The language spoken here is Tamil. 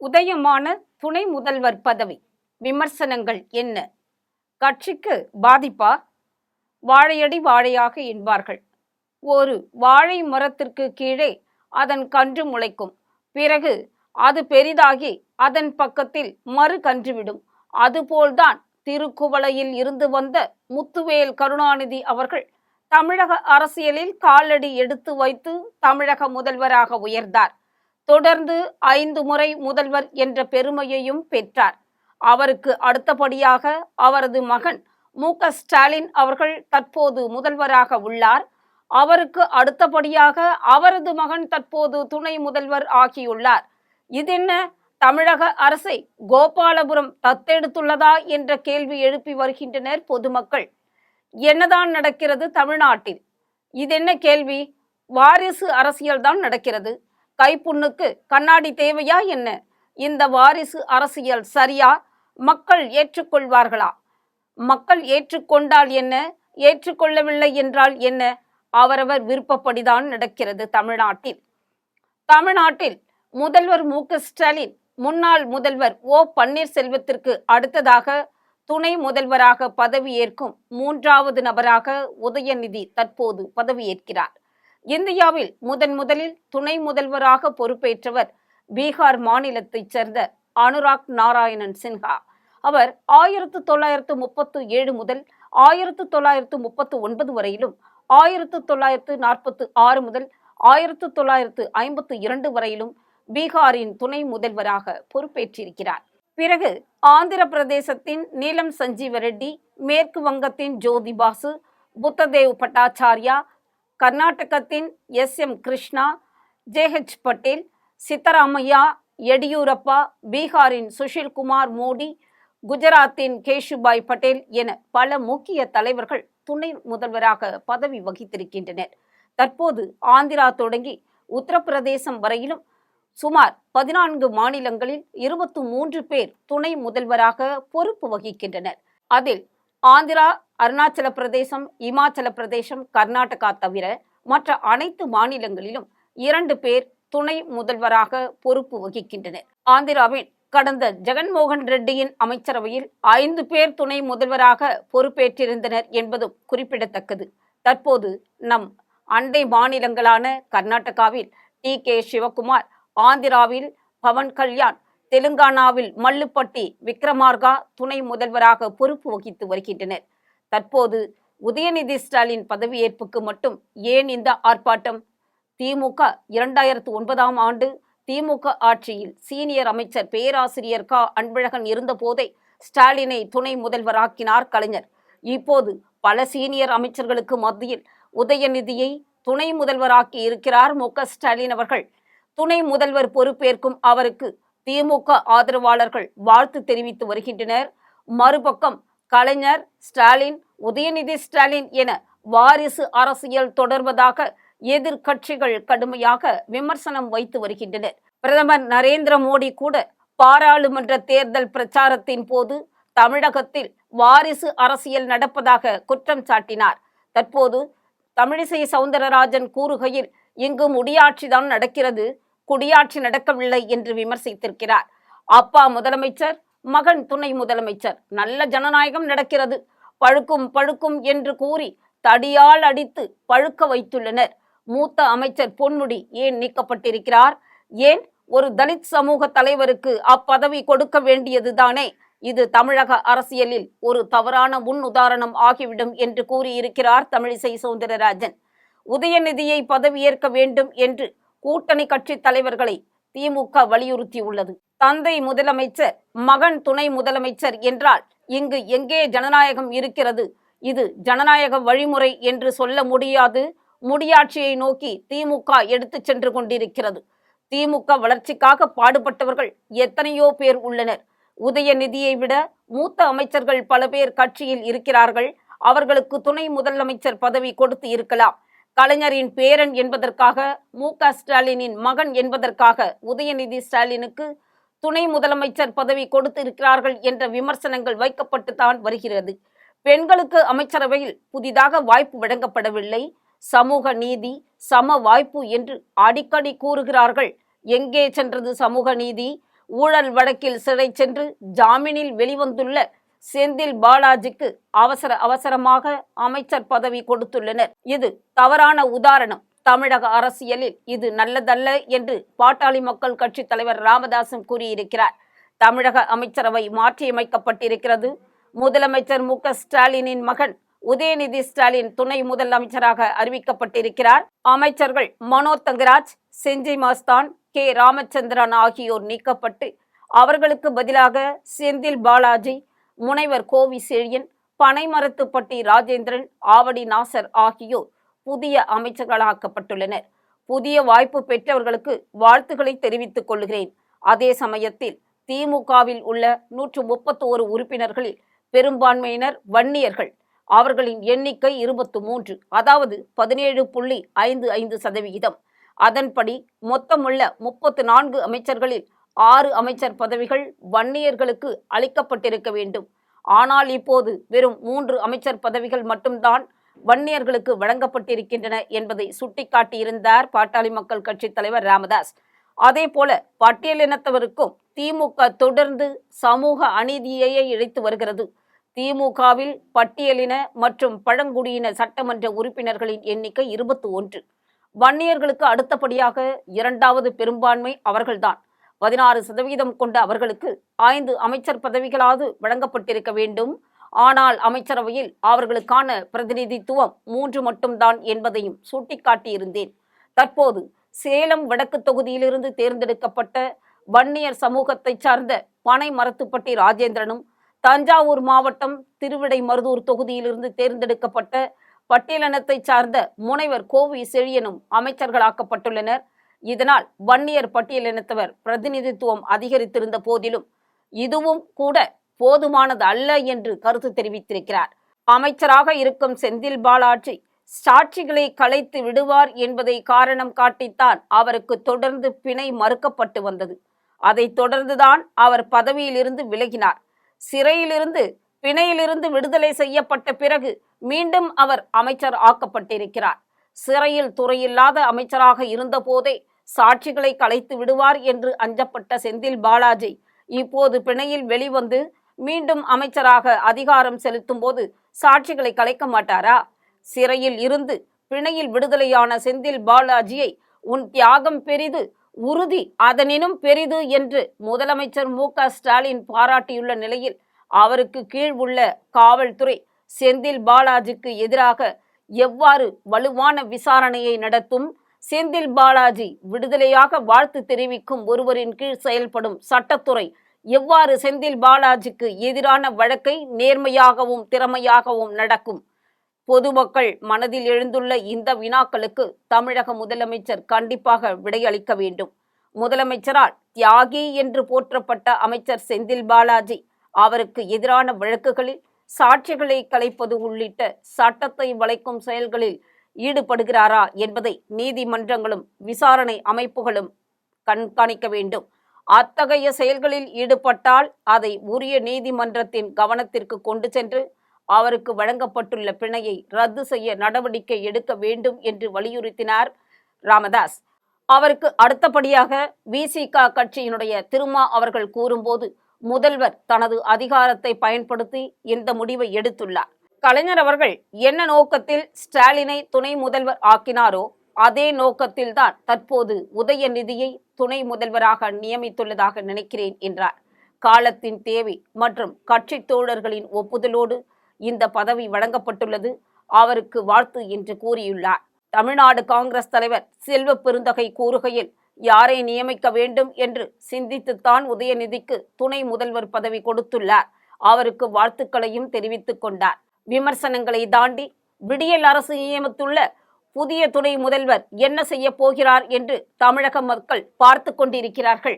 உதயமான துணை முதல்வர் பதவி விமர்சனங்கள் என்ன? கட்சிக்கு பாதிப்பா? வாழையடி வாழையாக என்பார்கள். ஒரு வாழை மரத்திற்கு கீழே அதன் கன்று முளைக்கும். பிறகு அது பெரிதாகி அதன் பக்கத்தில் மறு கன்றுவிடும். அதுபோல்தான் திருக்குவளையில் இருந்து வந்த முத்துவேல் கருணாநிதி அவர்கள் தமிழக அரசியலில் காலடி எடுத்து வைத்து தமிழக முதல்வராக உயர்ந்தார். தொடர்ந்து 5 முறை முதல்வர் என்ற பெருமையையும் பெற்றார். அவருக்கு அடுத்தபடியாக அவரது மகன் மு.க. ஸ்டாலின் அவர்கள் தற்போது முதல்வராக உள்ளார். அவருக்கு அடுத்தபடியாக அவரது மகன் தற்போது துணை முதல்வர் ஆகியுள்ளார். இதென்ன, தமிழக அரசை கோபாலபுரம் தத்தெடுத்துள்ளதா என்ற கேள்வி எழுப்பி வருகின்றனர் பொதுமக்கள். என்னதான் நடக்கிறது தமிழ்நாட்டில்? இதென்ன கேள்வி? வாரிசு அரசியல் தான் நடக்கிறது. கைப்புண்ணுக்கு கண்ணாடி தேவையா என்ன? இந்த வாரிசு அரசியல் சரியா? மக்கள் ஏற்றுக்கொள்வார்களா? மக்கள் ஏற்றுக்கொண்டால் என்ன, ஏற்றுக்கொள்ளவில்லை என்றால் என்ன? அவரவர் விருப்பப்படிதான் நடக்கிறது தமிழ்நாட்டில். தமிழ்நாட்டில் முதல்வர் மு.க. ஸ்டாலின் முன்னாள் முதல்வர் ஓ. பன்னீர்செல்வத்திற்கு அடுத்ததாக துணை முதல்வராக பதவியேற்கும் 3வது நபராக உதயநிதி தற்போது பதவியேற்கிறார். இந்தியாவில் முதலில் துணை முதல்வராக பொறுப்பேற்றவர் பீகார் மாநிலத்தைச் சேர்ந்த அனுராக் நாராயணன் சின்ஹா. அவர் 1937 முதல் 1939 வரையிலும், 1946 முதல் 1952 வரையிலும் பீகாரின் துணை முதல்வராக பொறுப்பேற்றிருக்கிறார். பிறகு ஆந்திர பிரதேசத்தின் நீலம் சஞ்சீவ ரெட்டி, மேற்கு வங்கத்தின் ஜோதி பாசு, புத்ததேவ் பட்டாச்சார்யா, கர்நாடகத்தின் எஸ்.எம். கிருஷ்ணா, ஜே.ஹெச். பட்டேல், சித்தராமையா, எடியூரப்பா, பீகாரின் சுஷில்குமார் மோடி, குஜராத்தின் கேஷுபாய் பட்டேல் என பல முக்கிய தலைவர்கள் துணை முதல்வராக பதவி வகித்திருக்கின்றனர். தற்போது ஆந்திரா தொடங்கி உத்தரப்பிரதேசம் வரையிலும் சுமார் 14 மாநிலங்களில் 23 பேர் துணை முதல்வராக பொறுப்பு வகிக்கின்றனர். அதில் ஆந்திரா, அருணாச்சல பிரதேசம், இமாச்சல பிரதேசம், கர்நாடகா தவிர மற்ற அனைத்து மாநிலங்களிலும் 2 பேர் துணை முதல்வராக பொறுப்பு வகிக்கின்றனர். ஆந்திராவின் கடந்த ஜெகன்மோகன் ரெட்டியின் அமைச்சரவையில் 5 பேர் துணை முதல்வராக பொறுப்பேற்றிருந்தனர் என்பதும் குறிப்பிடத்தக்கது. தற்போது நம் அண்டை மாநிலங்களான கர்நாடகாவில் டி.கே. சிவகுமார், ஆந்திராவில் பவன் கல்யாண், தெலுங்கானாவில் மல்லுப்பட்டி விக்ரமார்கா துணை முதல்வராக பொறுப்பு வகித்து வருகின்றனர். தற்போது உதயநிதி ஸ்டாலின் பதவியேற்புக்கு மட்டும் ஏன் இந்த ஆர்ப்பாட்டம்? திமுக 2009ஆம் ஆண்டு திமுக ஆட்சியில் சீனியர் அமைச்சர் பேராசிரியர் க. அன்பழகன் இருந்தபோதே ஸ்டாலினை துணை முதல்வராக்கினார் கலைஞர். இப்போது பல சீனியர் அமைச்சர்களுக்கு மத்தியில் உதயநிதியை துணை முதல்வராக்கி இருக்கிறார் மு.க. ஸ்டாலின் அவர்கள். துணை முதல்வர் பொறுப்பேற்கும் அவருக்கு திமுக ஆதரவாளர்கள் வாழ்த்து தெரிவித்து வருகின்றனர். மறுபக்கம் கலைஞர், ஸ்டாலின், உதயநிதி ஸ்டாலின் என வாரிசு அரசியல் தொடர்வதாக எதிர்க்கட்சிகள் கடுமையாக விமர்சனம் வைத்து வருகின்றனர். பிரதமர் நரேந்திர மோடி கூட பாராளுமன்ற தேர்தல் பிரச்சாரத்தின் போது தமிழகத்தில் வாரிசு அரசியல் நடப்பதாக குற்றம் சாட்டினார். தற்போது தமிழிசை சவுந்தரராஜன் கூறுகையில், இங்கு முடியாட்சிதான் நடக்கிறது, குடியாட்சி நடக்கவில்லை என்று விமர்சித்திருக்கிறார். அப்பா முதலமைச்சர், மகன் துணை முதலமைச்சர், நல்ல ஜனநாயகம் நடக்கிறது, பழுக்கும் என்று கூறி தடியால் அடித்து பழுக்க வைத்துள்ளனர். மூத்த அமைச்சர் பொன்முடி ஏன் நீக்கப்பட்டிருக்கிறார்? ஏன் ஒரு தலித் சமூக தலைவருக்கு அப்பதவி கொடுக்க வேண்டியதுதானே? இது தமிழக அரசியலில் ஒரு தவறான முன்னுதாரணம் ஆகிவிடும் என்று கூறியிருக்கிறார் தமிழிசை சவுந்தரராஜன். உதயநிதியை பதவியேற்க வேண்டும் என்று கூட்டணி கட்சி தலைவர்களை திமுக வலியுறுத்தியுள்ளது. தந்தை முதலமைச்சர், மகன் துணை முதலமைச்சர் என்றால் இங்கு எங்கே ஜனநாயகம் இருக்கிறது? இது ஜனநாயக வழிமுறை என்று சொல்ல முடியாது. முடியாட்சியை நோக்கி திமுக எடுத்து சென்று கொண்டிருக்கிறது. திமுக வளர்ச்சிக்காக பாடுபட்டவர்கள் எத்தனையோ பேர் உள்ளனர். உதயநிதியை விட மூத்த அமைச்சர்கள் பல பேர் கட்சியில் இருக்கிறார்கள். அவர்களுக்கு துணை முதலமைச்சர் பதவி கொடுத்து இருக்கலாம். கலைஞரின் பேரன் என்பதற்காக, மு.க. ஸ்டாலினின் மகன் என்பதற்காக உதயநிதி ஸ்டாலினுக்கு துணை முதலமைச்சர் பதவி கொடுத்து இருக்கிறார்கள் என்ற விமர்சனங்கள் வைக்கப்பட்டுத்தான் வருகிறது. பெண்களுக்கு அமைச்சரவையில் புதிதாக வாய்ப்பு வழங்கப்படவில்லை. சமூக நீதி, சம வாய்ப்பு என்று அடிக்கடி கூறுகிறார்கள். எங்கே சென்றது சமூக நீதி? ஊழல் வழக்கில் சிறை சென்று ஜாமீனில் வெளிவந்துள்ள செந்தில் பாலாஜிக்கு அவசரமாக அமைச்சர் பதவி கொடுத்துள்ளனர். இது தவறான உதாரணம். தமிழக அரசியலில் இது நல்லதல்ல என்று பாட்டாளி மக்கள் கட்சி தலைவர் ராமதாசும் கூறியிருக்கிறார். தமிழக அமைச்சரவை மாற்றியமைக்கப்பட்டிருக்கிறது. முதலமைச்சர் மு க ஸ்டாலினின் மகன் உதயநிதி ஸ்டாலின் துணை முதலமைச்சராக அறிவிக்கப்பட்டிருக்கிறார். அமைச்சர்கள் மனோ தங்கராஜ், செஞ்சி மஸ்தான், கே ராமச்சந்திரன் ஆகியோர் நீக்கப்பட்டு அவர்களுக்கு பதிலாக செந்தில் பாலாஜி, முனைவர் கோவி செழியன், பனைமரத்துப்பட்டி ராஜேந்திரன், ஆவடி நாசர் ஆகியோர் புதிய அமைச்சர்களாக்கப்பட்டுள்ளனர். புதிய வாய்ப்பு பெற்றவர்களுக்கு வாழ்த்துக்களை தெரிவித்துக் கொள்கிறேன். அதே சமயத்தில் திமுகவில் உள்ள 131 உறுப்பினர்களில் பெரும்பான்மையினர் வன்னியர்கள். அவர்களின் எண்ணிக்கை 23, அதாவது 17.55%. அதன்படி மொத்தமுள்ள 34 அமைச்சர்களில் 6 அமைச்சர் பதவிகள் வன்னியர்களுக்கு அளிக்கப்பட்டிருக்க வேண்டும். ஆனால் இப்போது வெறும் 3 அமைச்சர் பதவிகள் மட்டும்தான் வன்னியர்களுக்கு வழங்கப்பட்டிருக்கின்றன என்பதை சுட்டிக்காட்டியிருந்தார் பாட்டாளி மக்கள் கட்சி தலைவர் ராமதாஸ். அதே போல பட்டியலினத்தவருக்கும் திமுக தொடர்ந்து சமூக அநீதியையே இழைத்து வருகிறது. திமுகவில் பட்டியலின மற்றும் பழங்குடியின சட்டமன்ற உறுப்பினர்களின் எண்ணிக்கை 21. வன்னியர்களுக்கு அடுத்தபடியாக 2வது பெரும்பான்மை அவர்கள்தான். 16% கொண்ட அவர்களுக்கு 5 அமைச்சர் பதவிகளாவது வழங்கப்பட்டிருக்க வேண்டும். ஆனால் அமைச்சரவையில் அவர்களுக்கான பிரதிநிதித்துவம் 3 மட்டும்தான் என்பதையும் சுட்டிக்காட்டியிருந்தேன். தற்போது சேலம் வடக்கு தொகுதியிலிருந்து தேர்ந்தெடுக்கப்பட்ட வன்னியர் சமூகத்தை சார்ந்த பனைமரத்துப்பட்டி ராஜேந்திரனும், தஞ்சாவூர் மாவட்டம் திருவிடைமருதூர் தொகுதியிலிருந்து தேர்ந்தெடுக்கப்பட்ட பட்டியலினத்தை சார்ந்த முனைவர் கோவி செழியனும் அமைச்சர்களாக்கப்பட்டுள்ளனர். இதனால் வன்னியர் பட்டியலினத்தவர் பிரதிநிதித்துவம் அதிகரித்திருந்த போதிலும் இதுவும் கூட போதுமானது அல்ல என்று கருத்து தெரிவித்திருக்கிறார். அமைச்சராக இருக்கும் செந்தில் பாலாஜி சாட்சிகளை கலைத்து விடுவார் என்பதை காரணம் காட்டித்தான் அவருக்கு தொடர்ந்து பிணை மறுக்கப்பட்டு வந்தது. அதைத் தொடர்ந்துதான் அவர் பதவியிலிருந்து விலகினார். சிறையிலிருந்து பிணையிலிருந்து விடுதலை செய்யப்பட்ட பிறகு மீண்டும் அவர் அமைச்சர் ஆக்கப்பட்டிருக்கிறார். சிறையில் துறையில்லாத அமைச்சராக இருந்தபோதே சாட்சிகளை கலைத்து விடுவார் என்று அஞ்சப்பட்ட செந்தில் பாலாஜி இப்போது பிணையில் வெளிவந்து மீண்டும் அமைச்சராக அதிகாரம் செலுத்தும் போது சாட்சிகளை கலைக்க மாட்டாரா? சிறையில் இருந்து பிணையில் விடுதலையான செந்தில் பாலாஜியை உன் தியாகம் பெரிது, உறுதி அதனினும் பெரிது என்று முதலமைச்சர் மு க ஸ்டாலின் பாராட்டியுள்ள நிலையில் அவருக்கு கீழ் உள்ள காவல்துறை செந்தில் பாலாஜிக்கு எதிராக எவ்வாறு வலுவான விசாரணையை நடத்தும்? செந்தில் பாலாஜி விடுதலையாக வாழ்த்து தெரிவிக்கும் ஒருவரின் கீழ் செயல்படும் சட்டத்துறை எவ்வாறு செந்தில் பாலாஜிக்கு எதிரான வழக்கை நேர்மையாகவும் திறமையாகவும் நடக்கும்? பொதுமக்கள் மனதில் எழுந்துள்ள இந்த வினாக்களுக்கு தமிழக முதலமைச்சர் கண்டிப்பாக விடையளிக்க வேண்டும். முதலமைச்சரால் தியாகி என்று போற்றப்பட்ட அமைச்சர் செந்தில் பாலாஜி அவருக்கு எதிரான வழக்குகளில் சாட்சிகளை கலைப்பது உள்ளிட்ட சட்டத்தை வளைக்கும் செயல்களில் ஈடுபடுகிறாரா என்பதை நீதிமன்றங்களும் விசாரணை அமைப்புகளும் கண்காணிக்க வேண்டும். அத்தகைய செயல்களில் ஈடுபட்டால் அதை உரிய நீதிமன்றத்தின் கவனத்திற்கு கொண்டு சென்று அவருக்கு வழங்கப்பட்டுள்ள பிணையை ரத்து செய்ய நடவடிக்கை எடுக்க வேண்டும் என்று வலியுறுத்தினார் ராமதாஸ். அவருக்கு அடுத்தபடியாக விசிக கட்சியினுடைய திருமா அவர்கள் கூறும்போது, முதல்வர் தனது அதிகாரத்தை பயன்படுத்தி இந்த முடிவை எடுத்துள்ளார். கலைஞர் அவர்கள் என்ன நோக்கத்தில் ஸ்டாலினை துணை முதல்வர் ஆக்கினாரோ அதே நோக்கத்தில் தான் தற்போது உதயநிதியை துணை முதல்வராக நியமித்துள்ளதாக நினைக்கிறேன் என்றார். காலத்தின் தேவை மற்றும் கட்சி தோழர்களின் ஒப்புதலோடு இந்த பதவி வழங்கப்பட்டுள்ளது. அவருக்கு வாழ்த்து என்று கூறியுள்ளார். தமிழ்நாடு காங்கிரஸ் தலைவர் செல்வ பெருந்தகை கூறுகையில், யாரை நியமிக்க வேண்டும் என்று சிந்தித்துத்தான் உதயநிதிக்கு துணை முதல்வர் பதவி கொடுத்துள்ளார். அவருக்கு வாழ்த்துக்களையும் தெரிவித்துக் கொண்டார். விமர்சனங்களை தாண்டி விடியல் அரசு நியமித்துள்ள புதிய துணை முதல்வர் என்ன செய்ய போகிறார் என்று தமிழக மக்கள் பார்த்து கொண்டிருக்கிறார்கள்.